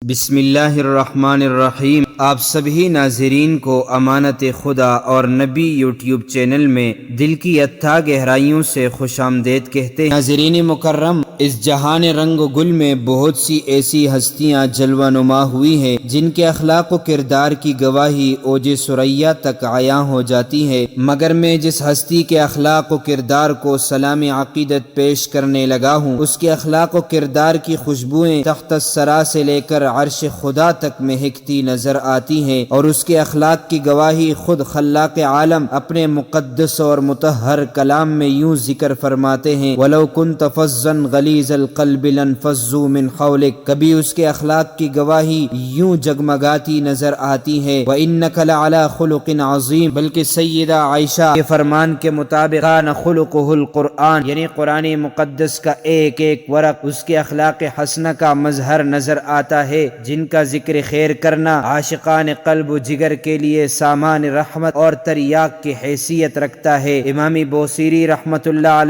بسم اللہ الرحمن الرحیم۔ آپ سبھی ناظرین کو امانت خدا اور نبی یوٹیوب چینل میں دل کی اتھا گہرائیوں سے خوش آمدید کہتے ہیں۔ ناظرین مکرم، اس جہان رنگ و گل میں بہت سی ایسی ہستیاں جلوہ نما ہوئی ہیں جن کے اخلاق و کردار کی گواہی اوج ثریا تک عیاں ہو جاتی ہے، مگر میں جس ہستی کے اخلاق و کردار کو سلام عقیدت پیش کرنے لگا ہوں، اس کے اخلاق و کردار کی خوشبوئیں تحت الثری سے لے کر عرش خدا تک مہکتی نظر آتی ہیں، اور اس کے اخلاق کی گواہی خود خلاق عالم اپنے مقدس اور مطہر کلام میں یوں ذکر فرماتے ہیں: وَلَوْ كُنْتَ فَظًّا غَلِيظَ الْقَلْبِ لَانفَضُّوا مِنْ حَوْلِكَ۔ کبھی اس کے اخلاق کی گواہی یوں جگمگاتی نظر آتی ہے: وَإِنَّكَ لَعَلَىٰ خُلُقٍ عَظِيمٍ۔ بلکہ سیدہ عائشہ کے فرمان کے مطابق كَانَ خُلُقُهُ القرآن، یعنی قرآن مقدس کا ایک ایک ورق اس کے اخلاق حسنہ کا مظہر نظر آتا ہے، جن کا ذکر خیر کرنا عاشقان قلب و جگر کے لیے سامان رحمت اور تریاق کی حیثیت رکھتا ہے۔ امام بوصیری رحمت اللہ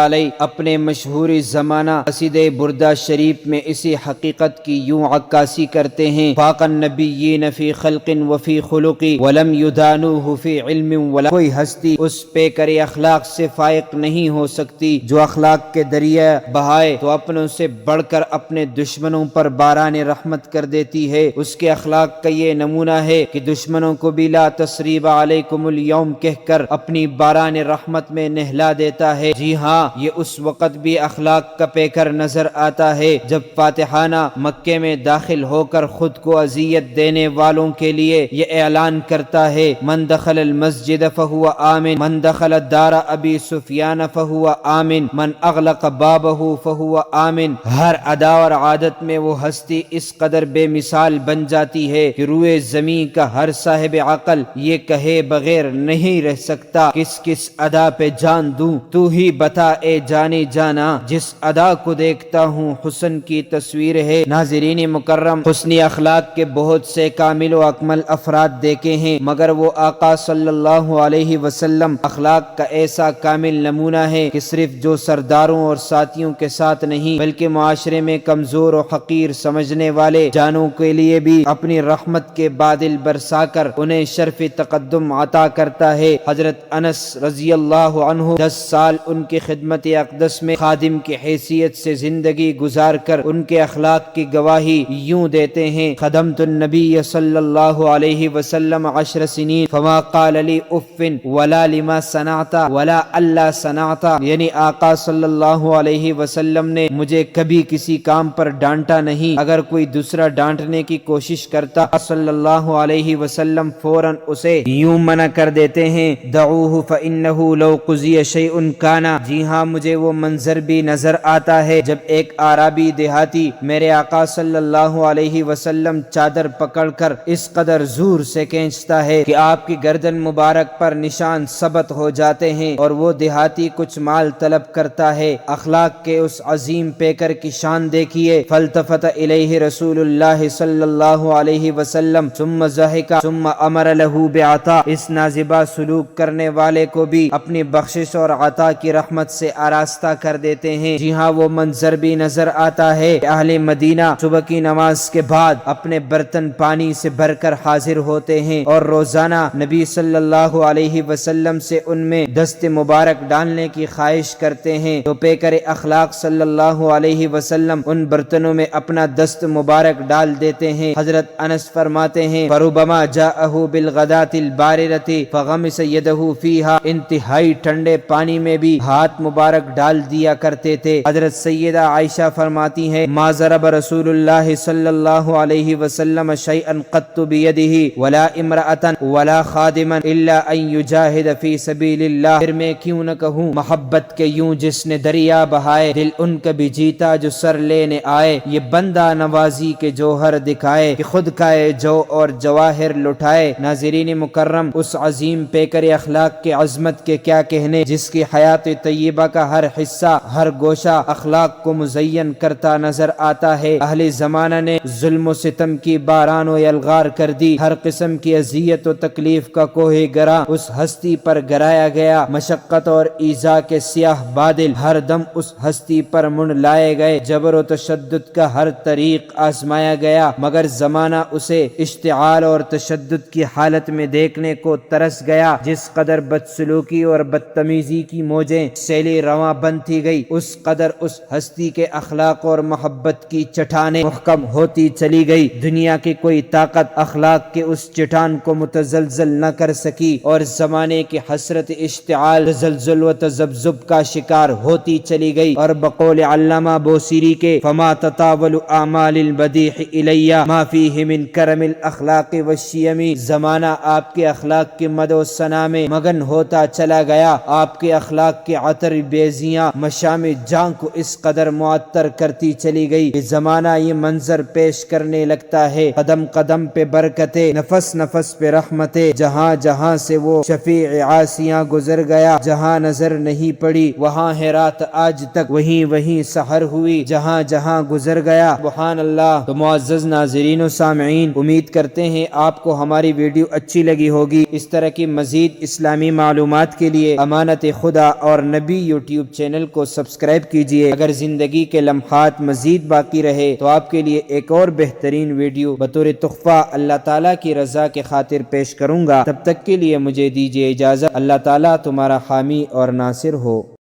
علیہ اپنے مشہور زمانہ قصیدہ بردہ شریف میں اسی حقیقت کی یوں عکاسی کرتے ہیں: فاق النبیین فی خلق وفی خلق ولم یدانوہ فی علم ولا۔ کوئی ہستی اس پیکر اخلاق سے فائق نہیں ہو سکتی جو اخلاق کے دریا بہائے تو اپنوں سے بڑھ کر اپنے دشمنوں پر باران رحمت کر دیتی ہے۔ اس کے اخلاق کا یہ نمونہ ہے کہ دشمنوں کو بھی لا تثریب علیکم اليوم کہہ کر اپنی باران رحمت میں نہلا دیتا ہے۔ جی ہاں، یہ اس وقت بھی اخلاق کا پیکر نظر آتا ہے جب فاتحانہ مکے میں داخل ہو کر خود کو اذیت دینے والوں کے لیے یہ اعلان کرتا ہے: من دخل المسجد فہو آمن، من دخل دار ابی سفیان فہو آمن، من اغلق بابہ فہو آمن۔ ہر ادا اور عادت میں وہ ہستی اس قدر بے مثال بن جاتی ہے کہ روئے زمین کا ہر صاحب عقل یہ کہے بغیر نہیں رہ سکتا: کس کس ادا پہ جان دوں، تو ہی بتا اے جانی جانا، جس ادا کو دیکھتا ہوں حسن کی تصویر ہے۔ ناظرین مکرم، حسن اخلاق کے بہت سے کامل و اکمل افراد دیکھے ہیں، مگر وہ آقا صلی اللہ علیہ وسلم اخلاق کا ایسا کامل نمونہ ہے کہ صرف جو سرداروں اور ساتھیوں کے ساتھ نہیں بلکہ معاشرے میں کمزور و حقیر سمجھنے والے جانوں کے لیے بھی اپنی رحمت کے بادل برسا کر انہیں شرف تقدم عطا کرتا ہے۔ حضرت انس رضی اللہ عنہ 10 سال ان کی خدمت اقدس میں خادم کی حیثیت سے زندگی گزار کر ان کے اخلاق کی گواہی یوں دیتے ہیں: خدمت النبی صلی اللہ علیہ وسلم 10 سنین فما قال لی اف ولا لما صنعت ولا الا صنعت، یعنی آقا صلی اللہ علیہ وسلم نے مجھے کبھی کسی کام پر ڈانٹا نہیں، اگر کوئی دوسرا ڈانٹنے کی کوشش کرتا صلی اللہ علیہ وسلم فوراً اسے یوں منع کر دیتے ہیں: دعوہ فإنہ لو قضی شیء کان۔ جی ہاں، مجھے وہ منظر بھی نظر آتا ہے جب ایک اعرابی دیہاتی میرے آقا صلی اللہ علیہ وسلم چادر پکڑ کر اس قدر زور سے کھینچتا ہے کہ آپ کی گردن مبارک پر نشان ثبت ہو جاتے ہیں، اور وہ دیہاتی کچھ مال طلب کرتا ہے۔ اخلاق کے اس عظیم پیکر کی شان دیکھیے: فالتفت الیہ رسول اللہ صلی اللہ علیہ وسلم ثم ضحک ثم امر له بعطاء۔ اس نازبہ سلوک کرنے والے کو بھی اپنی بخشش اور عطا کی رحمت سے آراستہ کر دیتے ہیں۔ جی ہاں، وہ منظر بھی نظر آتا ہے کہ اہل مدینہ صبح کی نماز کے بعد اپنے برتن پانی سے بھر کر حاضر ہوتے ہیں اور روزانہ نبی صلی اللہ علیہ وسلم سے ان میں دست مبارک ڈالنے کی خواہش کرتے ہیں، تو پیکر اخلاق صلی اللہ علیہ وسلم ان برتنوں میں اپنا دست مبارک ڈال دیتے ہیں۔ حضرت انس فرماتے ہیں: فربما جاءہ بالغداۃ الباررۃ فغمس یدہ فیہا، انتہائی ٹھنڈے پانی میں بھی ہاتھ مبارک ڈال دیا کرتے تھے۔ حضرت سیدہ عائشہ فرماتی ہیں: ما ضرب رسول اللہ صلی اللہ علیہ وسلم شیئا قط بیدہ ولا امرأۃ ولا خادما الا ان یجاہد فی سبیل اللہ۔ پھر میں کیوں نہ کہوں محبت کے یوں جس نے دریا بہائے، دل ان کا بھی جیتا جو سر لینے آئے، یہ بندہ نوازی کے جوہر دکھائے کہ خود کھائے جو اور جواہر لٹائے۔ ناظرین مکرم، اس عظیم پیکر اخلاق کے عظمت کے کیا کہنے جس کی حیات طیبہ کا ہر حصہ ہر گوشہ اخلاق کو مزین کرتا نظر آتا ہے۔ اہل زمانہ نے ظلم و ستم کی باران و یلغار کر دی، ہر قسم کی اذیت و تکلیف کا کوہ گراں اس ہستی پر گرایا گیا، مشقت اور ایذا کے سیاہ بادل ہر دم اس ہستی پر منڈ لائے گئے، جبر و تشدد کا ہر طریق آزمایا گیا، مگر زمانہ اسے اشتعال اور تشدد کی حالت میں دیکھنے کو ترس گیا۔ جس قدر بدسلوکی اور بدتمیزی کی موجیں سیلی رواں بنتی گئی، اس قدر اس ہستی کے اخلاق اور محبت کی چٹانیں محکم ہوتی چلی گئی۔ دنیا کی کوئی طاقت اخلاق کے اس چٹان کو متزلزل نہ کر سکی، اور زمانے کی حسرت اشتعال، تزلزل و تذبذب کا شکار ہوتی چلی گئی۔ اور بقول علامہ بوصیری کے فما تطاول اعمال البدیح الی ما فیہ من کرم الاخلاق والشیم، زمانہ آپ کے اخلاق کی مد و ثنا میں مگن ہوتا چلا گیا، آپ کے اخلاق کی عطر بیزیاں مشام جاں کو اس قدر معطر کرتی چلی گئی کہ زمانہ یہ منظر پیش کرنے لگتا ہے، قدم قدم پہ برکتیں، نفس نفس پہ رحمتیں، جہاں جہاں سے وہ شفیع عاصیاں گزر گیا، جہاں نظر نہیں پڑی وہاں ہے رات آج تک، وہیں وہیں سحر ہوئی، جہاں جہاں گزر گیا۔ سبحان اللہ۔ تو معزز ناظرین و سامعین، امید کرتے ہیں آپ کو ہماری ویڈیو اچھی لگی ہوگی۔ اس طرح کی مزید اسلامی معلومات کے لیے امانت خدا اور نبی یوٹیوب چینل کو سبسکرائب کیجئے۔ اگر زندگی کے لمحات مزید باقی رہے تو آپ کے لیے ایک اور بہترین ویڈیو بطور تحفہ اللہ تعالیٰ کی رضا کے خاطر پیش کروں گا۔ تب تک کے لیے مجھے دیجئے اجازت۔ اللہ تعالیٰ تمہارا حامی اور ناصر ہو۔